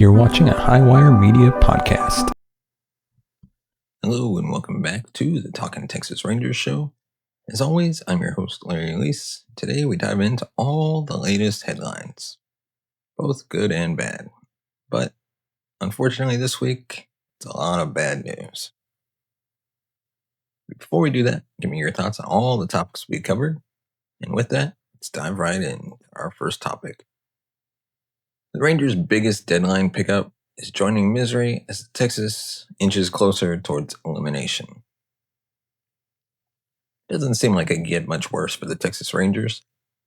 You're watching a Highwire Media podcast. Hello and welcome back to the Talking Texas Rangers show. As always, I'm your host, Larry Elise. Today we dive into all the latest headlines, both good and bad. But unfortunately this week, it's a lot of bad news. Before we do that, give me your thoughts on all the topics we covered. And with that, let's dive right into our first topic. The Rangers' biggest deadline pickup is joining misery as Texas inches closer towards elimination. It doesn't seem like it could get much worse for the Texas Rangers.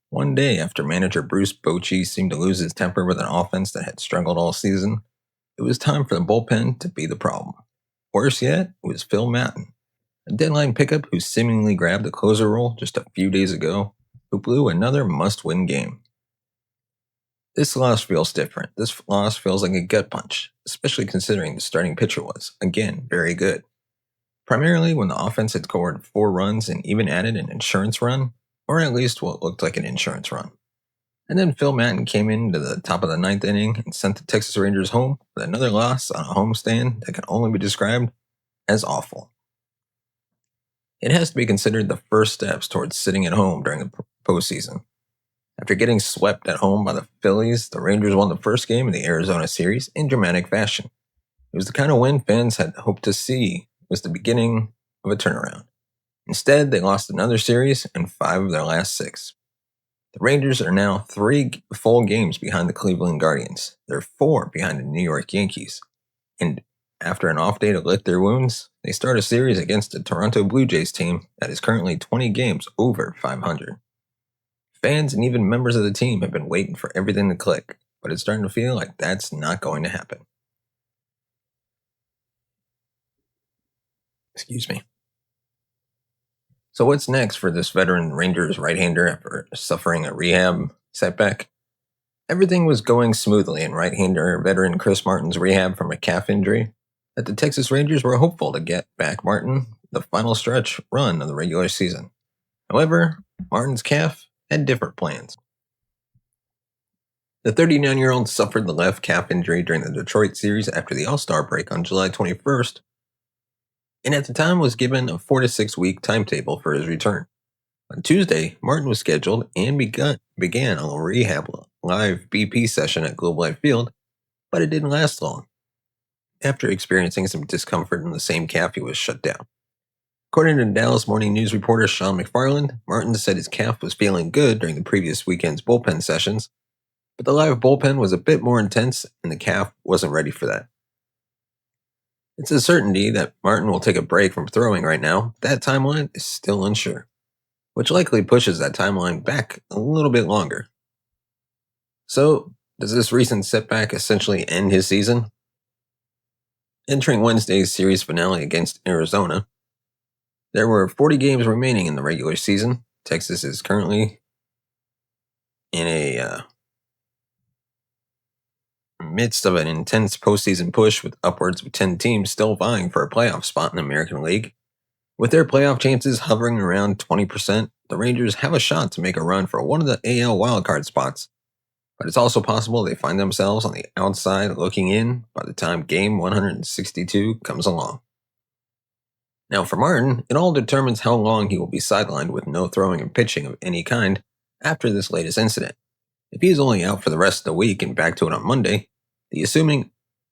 One day after manager Bruce Bochy seemed to lose his temper with an offense that had struggled all season, it was time for the bullpen to be the problem. Worse yet, it was Phil Maton, a deadline pickup who seemingly grabbed the closer role just a few days ago, who blew another must-win game. This loss feels different. This loss feels like a gut punch, especially considering the starting pitcher was, again, very good. Primarily when the offense had scored 4 runs and even added an insurance run, or at least what looked like an insurance run. And then Phil Maton came into the top of the 9th inning and sent the Texas Rangers home with another loss on a homestand that can only be described as awful. It has to be considered the first steps towards sitting at home during the postseason. After getting swept at home by the Phillies, the Rangers won the first game of the Arizona series in dramatic fashion. It was the kind of win fans had hoped to see was the beginning of a turnaround. Instead, they lost another series and 5 of their last 6. The Rangers are now 3 full games behind the Cleveland Guardians. They're 4 behind the New York Yankees. And after an off day to lick their wounds, they start a series against the Toronto Blue Jays team that is currently 20 games over 500. Fans and even members of the team have been waiting for everything to click, but it's starting to feel like that's not going to happen. Excuse me. So what's next for this veteran Rangers right-hander after suffering a rehab setback? Everything was going smoothly in right-hander veteran Chris Martin's rehab from a calf injury that the Texas Rangers were hopeful to get back Martin the final stretch run of the regular season. However, Martin's calf had different plans. The 39-year-old suffered the left calf injury during the Detroit series after the All-Star break on July 21st, and at the time was given a 4 to 6 week timetable for his return. On Tuesday, Martin was scheduled and began a rehab live BP session at Globe Life Field, but it didn't last long. After experiencing some discomfort in the same calf, he was shut down. According to Dallas Morning News reporter Sean McFarland, Martin said his calf was feeling good during the previous weekend's bullpen sessions, but the live bullpen was a bit more intense and the calf wasn't ready for that. It's a certainty that Martin will take a break from throwing right now. That timeline is still unsure, which likely pushes that timeline back a little bit longer. So, does this recent setback essentially end his season? Entering Wednesday's series finale against Arizona, there were 40 games remaining in the regular season. Texas is currently in a midst of an intense postseason push with upwards of 10 teams still vying for a playoff spot in the American League. With their playoff chances hovering around 20%, the Rangers have a shot to make a run for one of the AL wildcard spots. But it's also possible they find themselves on the outside looking in by the time game 162 comes along. Now for Martin, it all determines how long he will be sidelined with no throwing and pitching of any kind after this latest incident. If he is only out for the rest of the week and back to it on Monday, assuming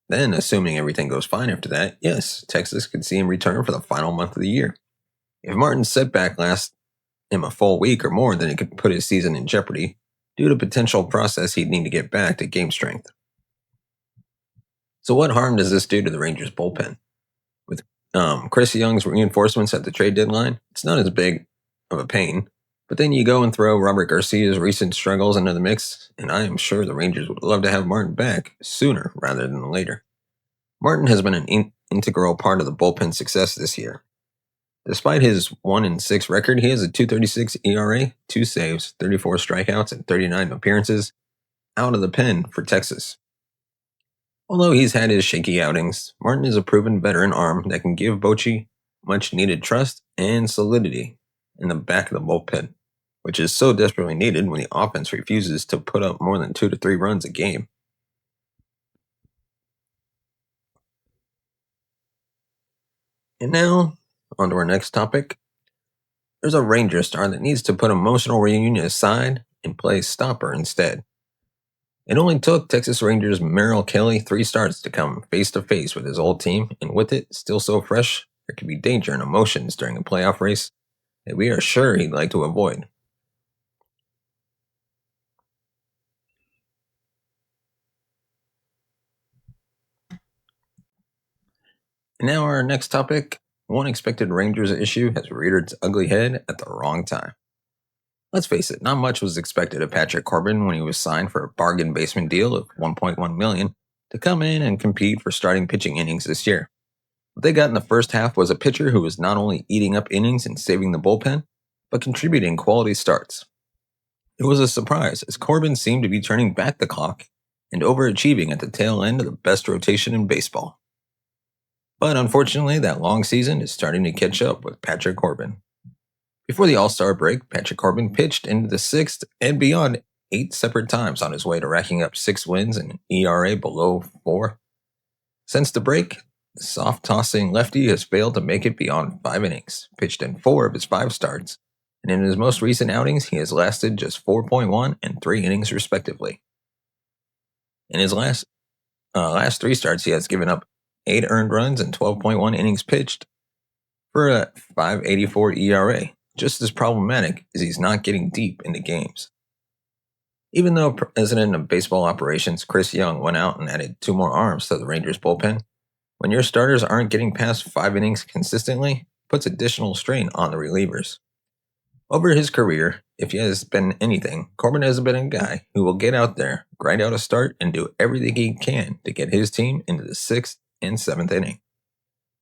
everything goes fine after that, yes, Texas could see him return for the final month of the year. If Martin's setback lasts him a full week or more, then it could put his season in jeopardy due to potential process he'd need to get back to game strength. So what harm does this do to the Rangers bullpen? With Chris Young's reinforcements at the trade deadline, it's not as big of a pain, but then you go and throw Robert Garcia's recent struggles into the mix, and I am sure the Rangers would love to have Martin back sooner rather than later. Martin has been an integral part of the bullpen's success this year. Despite his 1-6 record, he has a .236 ERA, 2 saves, 34 strikeouts, and 39 appearances out of the pen for Texas. Although he's had his shaky outings, Martin is a proven veteran arm that can give Bochy much-needed trust and solidity in the back of the bullpen, which is so desperately needed when the offense refuses to put up more than 2 to 3 runs a game. And now, on to our next topic. There's a Ranger star that needs to put emotional reunion aside and play stopper instead. It only took Texas Rangers Merrill Kelly 3 starts to come face to face with his old team, and with it still so fresh, there could be danger and emotions during a playoff race that we are sure he'd like to avoid. And now our next topic. One expected Rangers issue has reared its ugly head at the wrong time. Let's face it, not much was expected of Patrick Corbin when he was signed for a bargain basement deal of $1.1 million to come in and compete for starting pitching innings this year. What they got in the first half was a pitcher who was not only eating up innings and saving the bullpen, but contributing quality starts. It was a surprise, as Corbin seemed to be turning back the clock and overachieving at the tail end of the best rotation in baseball. But unfortunately, that long season is starting to catch up with Patrick Corbin. Before the All-Star break, Patrick Corbin pitched into the 6th and beyond 8 separate times on his way to racking up 6 wins and an ERA below 4. Since the break, the soft-tossing lefty has failed to make it beyond 5 innings, pitched in 4 of his 5 starts, and in his most recent outings, he has lasted just 4.1 and 3 innings respectively. In his last 3 starts, he has given up 8 earned runs and 12.1 innings pitched for a 5.84 ERA. Just as problematic as he's not getting deep into games. Even though President of Baseball Operations Chris Young went out and added 2 more arms to the Rangers bullpen, when your starters aren't getting past 5 innings consistently, it puts additional strain on the relievers. Over his career, if he has been anything, Corbin has been a guy who will get out there, grind out a start, and do everything he can to get his team into the 6th and 7th inning.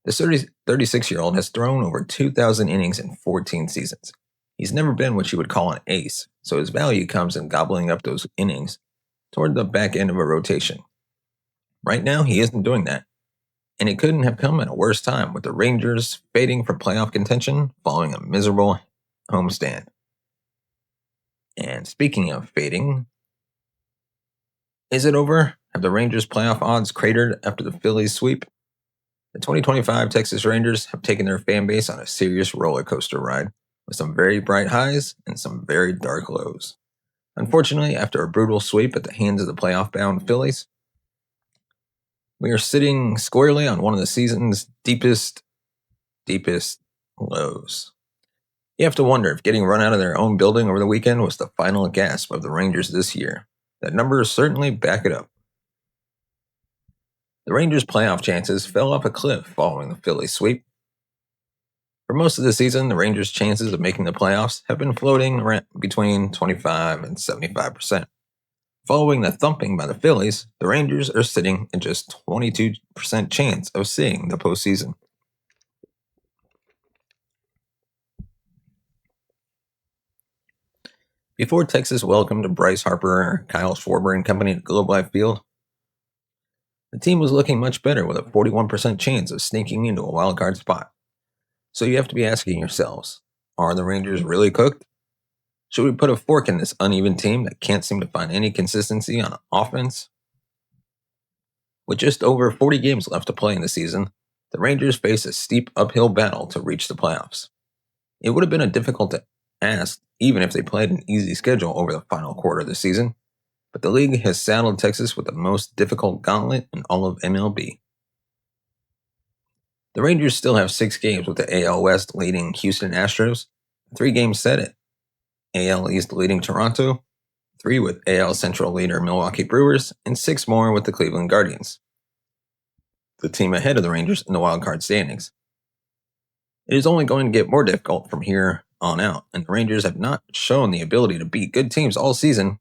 The 36-year-old has thrown over 2,000 innings in 14 seasons. He's never been what you would call an ace, so his value comes in gobbling up those innings toward the back end of a rotation. Right now, he isn't doing that, and it couldn't have come at a worse time with the Rangers fading from playoff contention following a miserable homestand. And speaking of fading, is it over? Have the Rangers' playoff odds cratered after the Phillies sweep? The 2025 Texas Rangers have taken their fan base on a serious roller coaster ride, with some very bright highs and some very dark lows. Unfortunately, after a brutal sweep at the hands of the playoff-bound Phillies, we are sitting squarely on one of the season's deepest lows. You have to wonder if getting run out of their own building over the weekend was the final gasp of the Rangers this year. The numbers certainly back it up. The Rangers' playoff chances fell off a cliff following the Phillies sweep. For most of the season, the Rangers' chances of making the playoffs have been floating around between 25 and 75%. Following the thumping by the Phillies, the Rangers are sitting at just 22% chance of seeing the postseason. Before Texas welcomed Bryce Harper, Kyle Schwarber, and company to Globe Life Field, the team was looking much better with a 41% chance of sneaking into a wild card spot. So you have to be asking yourselves, are the Rangers really cooked? Should we put a fork in this uneven team that can't seem to find any consistency on offense? With just over 40 games left to play in the season, the Rangers face a steep uphill battle to reach the playoffs. It would have been a difficult ask even if they played an easy schedule over the final quarter of the season, but the league has saddled Texas with the most difficult gauntlet in all of MLB. The Rangers still have 6 games with the AL West leading Houston Astros, 3 games set at AL East leading Toronto, 3 with AL Central leader Milwaukee Brewers, and 6 more with the Cleveland Guardians, the team ahead of the Rangers in the wildcard standings. It is only going to get more difficult from here on out, and the Rangers have not shown the ability to beat good teams all season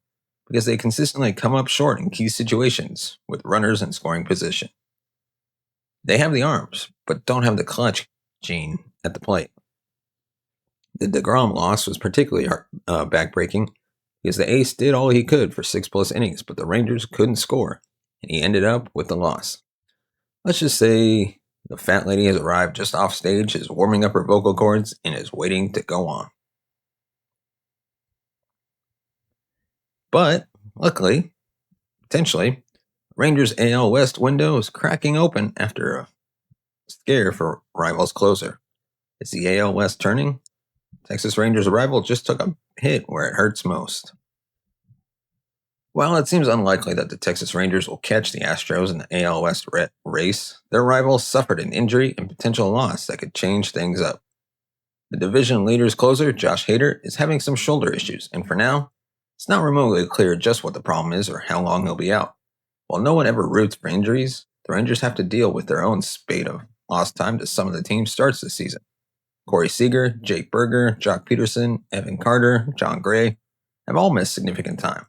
because they consistently come up short in key situations with runners in scoring position. They have the arms, but don't have the clutch gene at the plate. The DeGrom loss was particularly backbreaking because the ace did all he could for 6+ innings, but the Rangers couldn't score, and he ended up with the loss. Let's just say the fat lady has arrived just off stage, is warming up her vocal cords, and is waiting to go on. But, luckily, potentially, Rangers AL West window is cracking open after a scare for rivals closer. Is the AL West turning? Texas Rangers' rival just took a hit where it hurts most. While it seems unlikely that the Texas Rangers will catch the Astros in the AL West race, their rivals suffered an injury and potential loss that could change things up. The division leader's closer, Josh Hader, is having some shoulder issues, and for now, it's not remotely clear just what the problem is or how long he'll be out. While no one ever roots for injuries, the Rangers have to deal with their own spate of lost time to some of the team's starts this season. Corey Seager, Jake Berger, Jock Peterson, Evan Carter, John Gray have all missed significant time.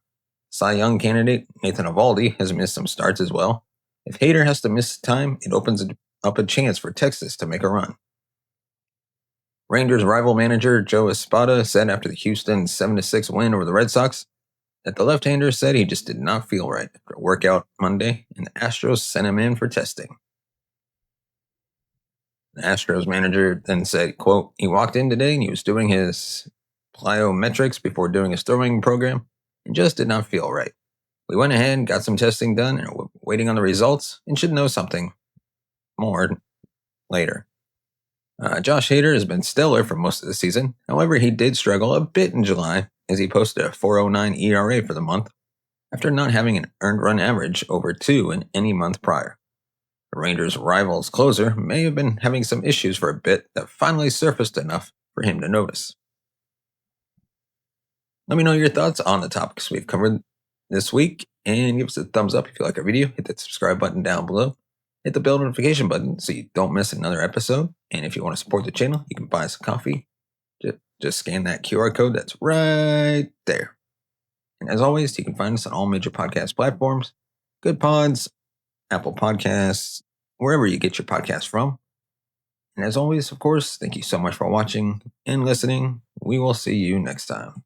Cy Young candidate Nathan Eovaldi has missed some starts as well. If Hader has to miss time, it opens up a chance for Texas to make a run. Rangers rival manager Joe Espada said after the Houston 7-6 win over the Red Sox that the left-hander said he just did not feel right after a workout Monday, and the Astros sent him in for testing. The Astros manager then said, quote, "He walked in today and he was doing his plyometrics before doing his throwing program and just did not feel right. We went ahead and got some testing done and are waiting on the results and should know something more later." Josh Hader has been stellar for most of the season. However, he did struggle a bit in July as he posted a 4.09 ERA for the month after not having an earned run average over 2 in any month prior. The Rangers' rival's closer may have been having some issues for a bit that finally surfaced enough for him to notice. Let me know your thoughts on the topics we've covered this week, and give us a thumbs up if you like our video. Hit that subscribe button down below. Hit the bell notification button so you don't miss another episode. And if you want to support the channel, you can buy us a coffee. Just scan that QR code that's right there. And as always, you can find us on all major podcast platforms, Good Pods, Apple Podcasts, wherever you get your podcasts from. And as always, of course, thank you so much for watching and listening. We will see you next time.